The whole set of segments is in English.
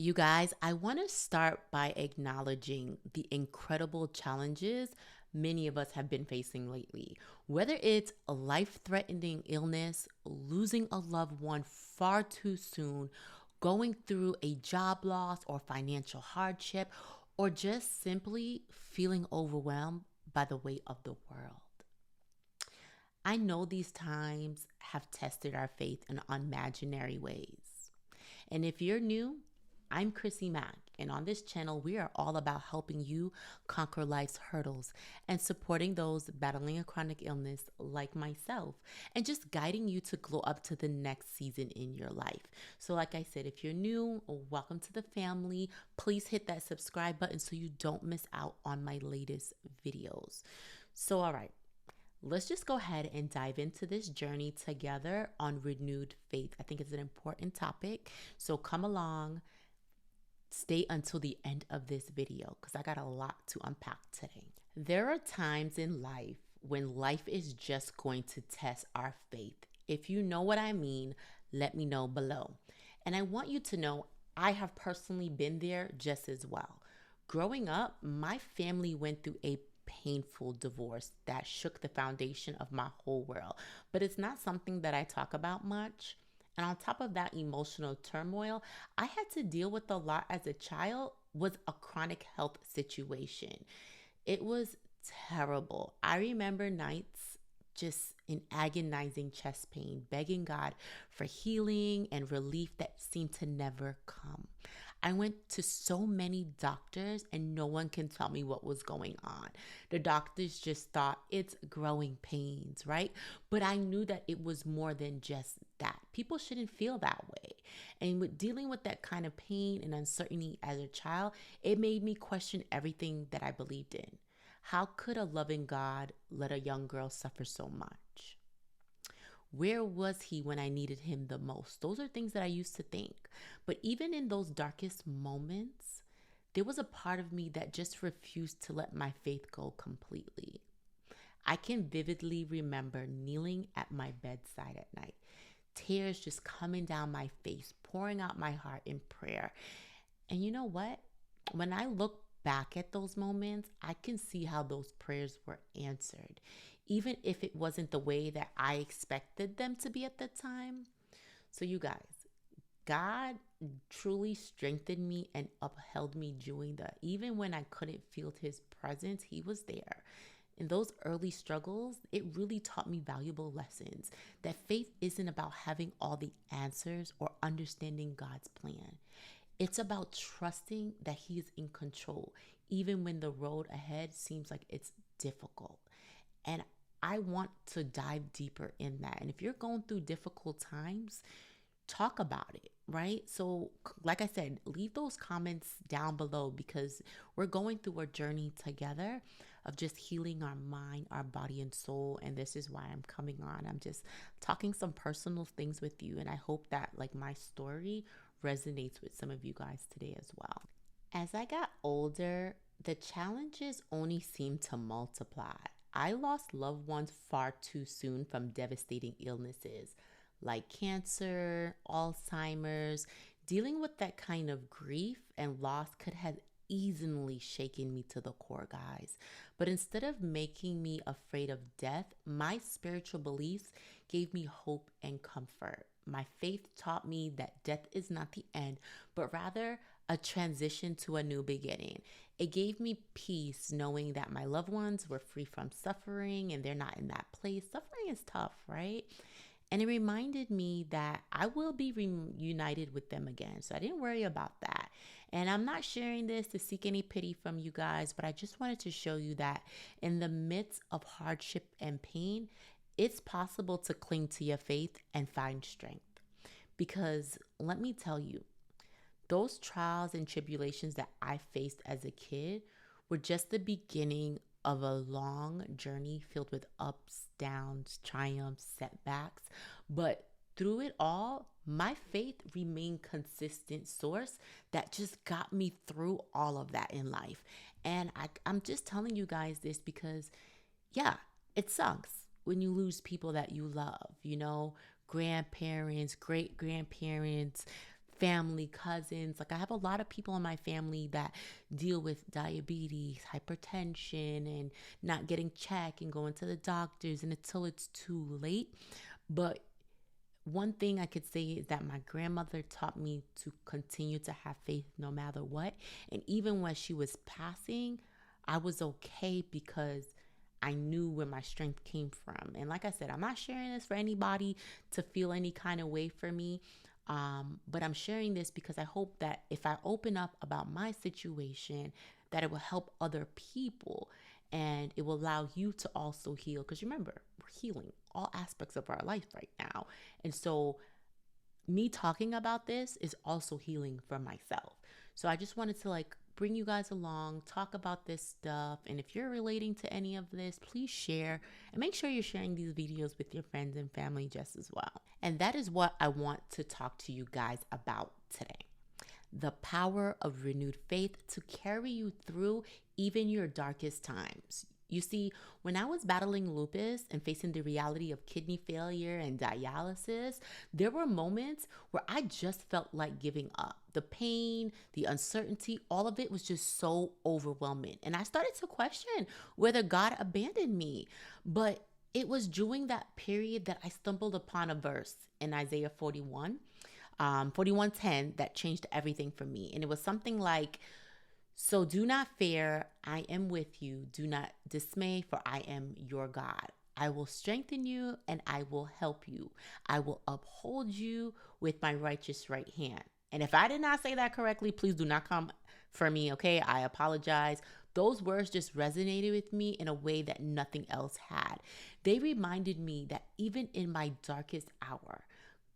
You guys, I want to start by acknowledging the incredible challenges many of us have been facing lately. Whether it's a life threatening illness, losing a loved one far too soon, going through a job loss or financial hardship, or just simply feeling overwhelmed by the weight of the world. I know these times have tested our faith in unimaginary ways. And if you're new, I'm Crissy Mack, and on this channel, we are all about helping you conquer life's hurdles and supporting those battling a chronic illness like myself, and just guiding you to glow up to the next season in your life. So, like I said, if you're new, welcome to the family. Please hit that subscribe button so you don't miss out on my latest videos. So, all right. Let's just go ahead and dive into this journey together on renewed faith. I think it's an important topic. So come along, stay until the end of this video because I got a lot to unpack today. There are times in life when life is just going to test our faith. If you know what I mean, let me know below. And I want you to know I have personally been there just as well. Growing up, my family went through a painful divorce that shook the foundation of my whole world. But it's not something that I talk about much. And on top of that emotional turmoil, I had to deal with a lot as a child with a chronic health situation. It was terrible. I remember nights just in agonizing chest pain, begging God for healing and relief that seemed to never come. I went to so many doctors and no one can tell me what was going on. The doctors just thought it's growing pains, right? But I knew that it was more than just that. People shouldn't feel that way. And with dealing with that kind of pain and uncertainty as a child, it made me question everything that I believed in. How could a loving God let a young girl suffer so much? Where was he when I needed him the most? Those are things that I used to think. But even in those darkest moments, there was a part of me that just refused to let my faith go completely. I can vividly remember kneeling at my bedside at night, tears just coming down my face, pouring out my heart in prayer. And you know what? When I look back at those moments, I can see how those prayers were answered, even if it wasn't the way that I expected them to be at the time. So, you guys, God truly strengthened me and upheld me during even when I couldn't feel his presence, he was there. In those early struggles, it really taught me valuable lessons that faith isn't about having all the answers or understanding God's plan. It's about trusting that he is in control, even when the road ahead seems like it's difficult. And I want to dive deeper in that. And if you're going through difficult times, talk about it, right? So, like I said, leave those comments down below because we're going through a journey together of just healing our mind, our body, and soul. And this is why I'm coming on. I'm just talking some personal things with you. And I hope that, like, my story resonates with some of you guys today as well. As I got older, the challenges only seemed to multiply. I lost loved ones far too soon from devastating illnesses like cancer, Alzheimer's. Dealing with that kind of grief and loss could have easily shaken me to the core, guys. But instead of making me afraid of death, my spiritual beliefs gave me hope and comfort. My faith taught me that death is not the end, but rather a transition to a new beginning. It gave me peace knowing that my loved ones were free from suffering and they're not in that place. Suffering is tough, right? And it reminded me that I will be reunited with them again. So I didn't worry about that. And I'm not sharing this to seek any pity from you guys, but I just wanted to show you that in the midst of hardship and pain, it's possible to cling to your faith and find strength. Because let me tell you, those trials and tribulations that I faced as a kid were just the beginning of a long journey filled with ups, downs, triumphs, setbacks. But through it all, my faith remained consistent source that just got me through all of that in life. And I'm just telling you guys this because, yeah, it sucks when you lose people that you love, grandparents, great grandparents, family, cousins. Like I have a lot of people in my family that deal with diabetes, hypertension, and not getting checked and going to the doctors and until it's too late. But one thing I could say is that my grandmother taught me to continue to have faith no matter what. And even when she was passing, I was okay because I knew where my strength came from. And like I said, I'm not sharing this for anybody to feel any kind of way for me. But I'm sharing this because I hope that if I open up about my situation, that it will help other people and it will allow you to also heal. Because remember, we're healing all aspects of our life right now. And so me talking about this is also healing for myself. So I just wanted to like bring you guys along, talk about this stuff. And if you're relating to any of this, please share and make sure you're sharing these videos with your friends and family just as well. And that is what I want to talk to you guys about today. The power of renewed faith to carry you through even your darkest times. You see, when I was battling lupus and facing the reality of kidney failure and dialysis, there were moments where I just felt like giving up. The pain, the uncertainty, all of it was just so overwhelming. And I started to question whether God abandoned me. But it was during that period that I stumbled upon a verse in Isaiah 41:10 that changed everything for me. And it was something like, "So do not fear, I am with you. Do not dismay, for I am your God. I will strengthen you and I will help you. I will uphold you with my righteous right hand." And if I did not say that correctly, please do not come for me, okay? I apologize. Those words just resonated with me in a way that nothing else had. They reminded me that even in my darkest hour,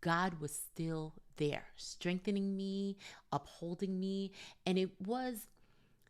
God was still there, strengthening me, upholding me. And it was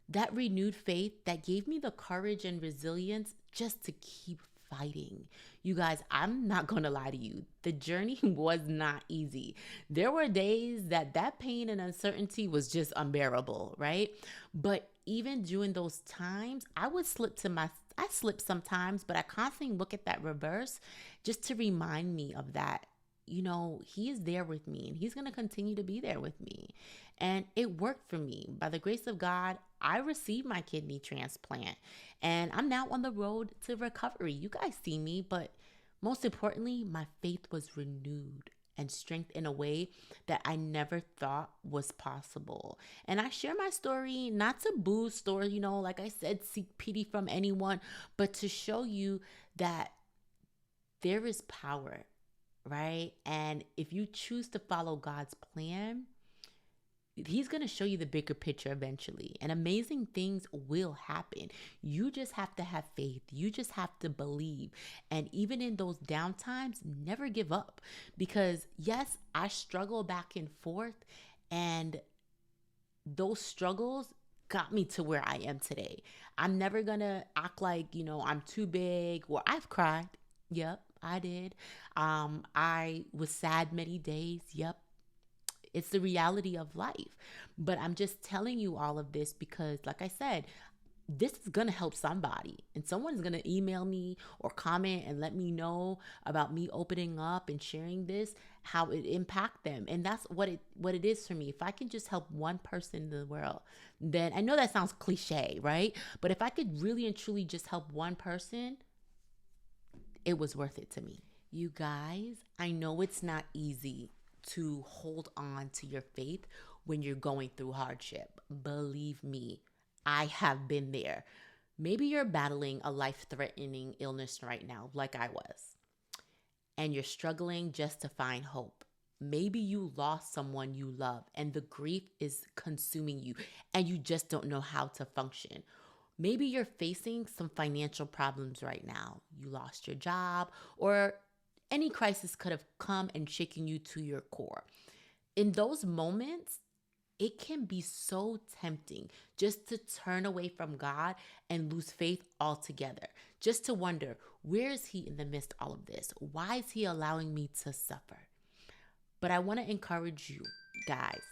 that renewed faith that gave me the courage and resilience just to keep fighting. You guys, I'm not going to lie to you. The journey was not easy. There were days that pain and uncertainty was just unbearable, right? But even during those times, I slip sometimes, but I constantly look at that reverse just to remind me of that. He is there with me and he's going to continue to be there with me. And it worked for me. By the grace of God, I received my kidney transplant and I'm now on the road to recovery. You guys see me, but most importantly, my faith was renewed and strengthened in a way that I never thought was possible. And I share my story not to boost or, like I said, seek pity from anyone, but to show you that there is power, right? And if you choose to follow God's plan, he's going to show you the bigger picture eventually. And amazing things will happen. You just have to have faith. You just have to believe. And even in those down times, never give up. Because yes, I struggle back and forth. And those struggles got me to where I am today. I'm never going to act like, I'm too big or I've cried. Yep, I did. I was sad many days. Yep. It's the reality of life. But I'm just telling you all of this because, like I said, this is going to help somebody. And someone's going to email me or comment and let me know about me opening up and sharing this, how it impact them. And that's what it is for me. If I can just help one person in the world, then I know that sounds cliche, right? But if I could really and truly just help one person, it was worth it to me. You guys, I know it's not easy to hold on to your faith when you're going through hardship. Believe me, I have been there. Maybe you're battling a life-threatening illness right now, like I was, and you're struggling just to find hope. Maybe you lost someone you love and the grief is consuming you and you just don't know how to function. Maybe you're facing some financial problems right now. You lost your job or any crisis could have come and shaken you to your core. In those moments, it can be so tempting just to turn away from God and lose faith altogether. Just to wonder, where is he in the midst of all of this? Why is he allowing me to suffer? But I want to encourage you guys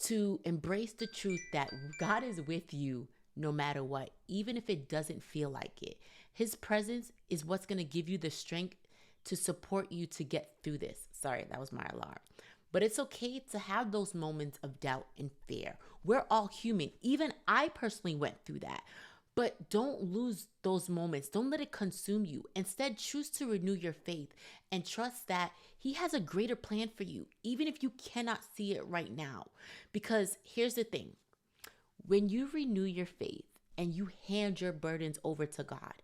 to embrace the truth that God is with you no matter what, even if it doesn't feel like it. His presence is what's going to give you the strength to support you to get through this. Sorry, that was my alarm. But it's okay to have those moments of doubt and fear. We're all human. Even I personally went through that. But don't lose those moments. Don't let it consume you. Instead, choose to renew your faith and trust that He has a greater plan for you, even if you cannot see it right now. Because here's the thing, when you renew your faith and you hand your burdens over to God,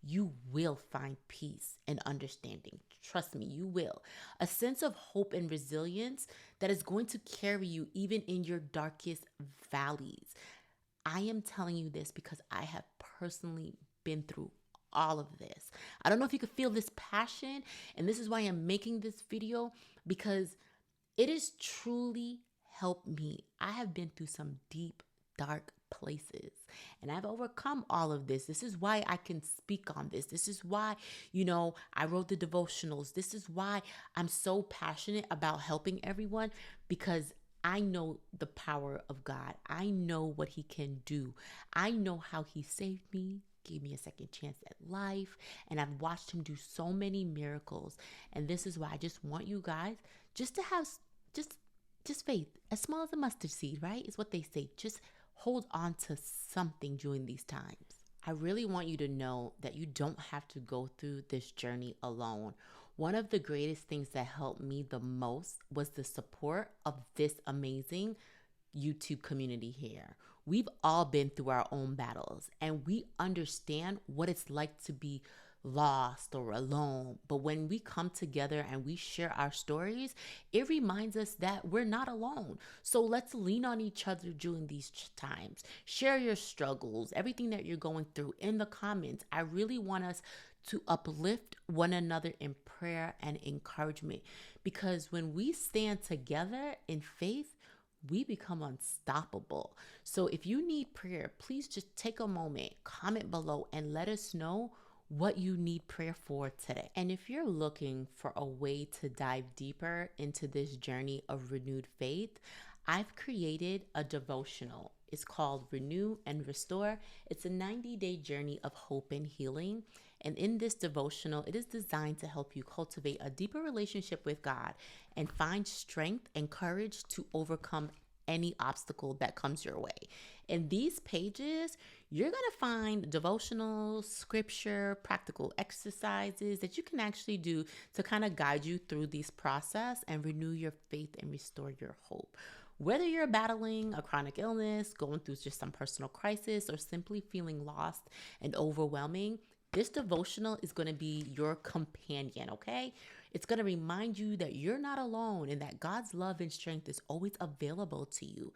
you will find peace and understanding. Trust me, you will. A sense of hope and resilience that is going to carry you even in your darkest valleys. I am telling you this because I have personally been through all of this. I don't know if you could feel this passion, and this is why I'm making this video, because it has truly helped me. I have been through some deep, dark places, and I've overcome all of this. This is why I can speak on this. This is why, I wrote the devotionals. This is why I'm so passionate about helping everyone, because I know the power of God. I know what He can do. I know how He saved me, gave me a second chance at life, and I've watched Him do so many miracles. And this is why I just want you guys just to have just faith, as small as a mustard seed, right? Is what they say. Just hold on to something during these times. I really want you to know that you don't have to go through this journey alone. One of the greatest things that helped me the most was the support of this amazing YouTube community here. We've all been through our own battles, and we understand what it's like to be lost or alone. But when we come together and we share our stories, it reminds us that we're not alone. So let's lean on each other during these times. Share your struggles, everything that you're going through in the comments. I really want us to uplift one another in prayer and encouragement, because when we stand together in faith, we become unstoppable. So if you need prayer, please just take a moment, comment below, and let us know what you need prayer for today. And if you're looking for a way to dive deeper into this journey of renewed faith, I've created a devotional. It's called Renew and Restore. It's a 90-day journey of hope and healing. And in this devotional, it is designed to help you cultivate a deeper relationship with God and find strength and courage to overcome any obstacle that comes your way. In these pages, you're going to find devotional, scripture, practical exercises that you can actually do to kind of guide you through this process and renew your faith and restore your hope. Whether you're battling a chronic illness, going through just some personal crisis, or simply feeling lost and overwhelming, this devotional is going to be your companion, okay? It's going to remind you that you're not alone and that God's love and strength is always available to you.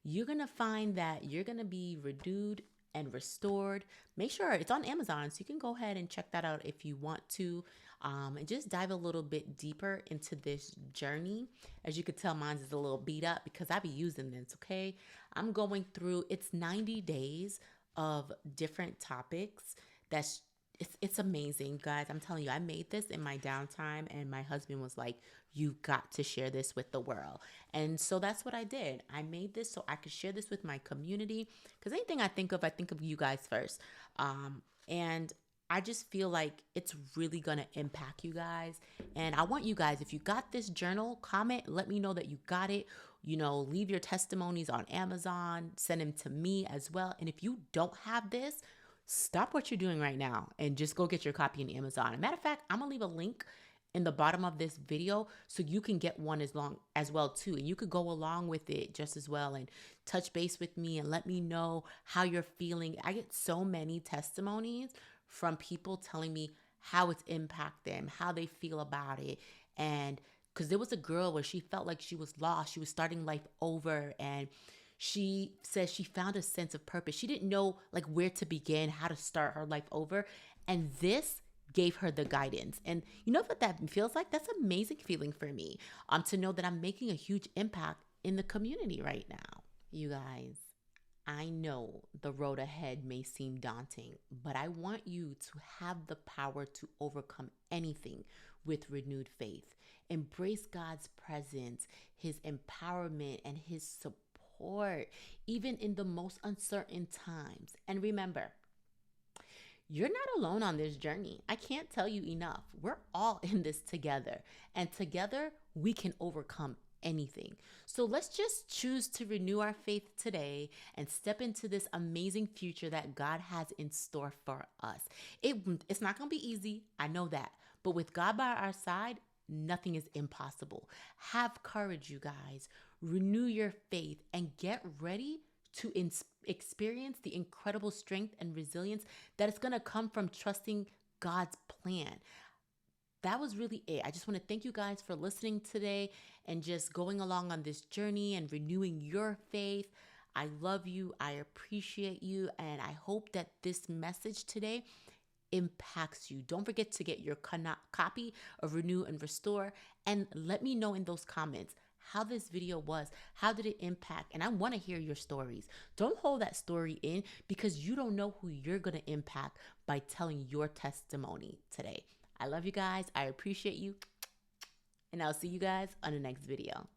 You're going to find that you're going to be renewed and restored. Make sure it's on Amazon, so you can go ahead and check that out if you want to, and just dive a little bit deeper into this journey. As you could tell, mine is a little beat up because I be using this, okay? I'm going through, it's 90 days of different topics. It's amazing, guys. I'm telling you, I made this in my downtime, and my husband was like, "You've got to share this with the world." And so that's what I did. I made this so I could share this with my community, because anything I think of you guys first. And I just feel like it's really going to impact you guys. And I want you guys, if you got this journal, comment, let me know that you got it. Leave your testimonies on Amazon, send them to me as well. And if you don't have this, stop what you're doing right now and just go get your copy on Amazon. As a matter of fact, I'm gonna leave a link in the bottom of this video so you can get one as well too, and you could go along with it just as well and touch base with me and let me know how you're feeling. I get so many testimonies from people telling me how it's impacted them, how they feel about it. And because there was a girl where she felt like she was lost, she was starting life over, and she says she found a sense of purpose. She didn't know where to begin, how to start her life over. And this gave her the guidance. And you know what that feels like? That's an amazing feeling for me, to know that I'm making a huge impact in the community right now. You guys, I know the road ahead may seem daunting, but I want you to have the power to overcome anything with renewed faith. Embrace God's presence, His empowerment, and His support, even in the most uncertain times. And remember, you're not alone on this journey. I can't tell you enough. We're all in this together, and together we can overcome anything. So let's just choose to renew our faith today and step into this amazing future that God has in store for us. It's not going to be easy. I know that. But with God by our side, nothing is impossible. Have courage, you guys. Renew your faith and get ready to experience the incredible strength and resilience that is going to come from trusting God's plan. That was really it. I just want to thank you guys for listening today and just going along on this journey and renewing your faith. I love you. I appreciate you. And I hope that this message today impacts you. Don't forget to get your copy of Renew and Restore and let me know in those comments how this video was. How did it impact? And I want to hear your stories. Don't hold that story in because you don't know who you're going to impact by telling your testimony today. I love you guys. I appreciate you. And I'll see you guys on the next video.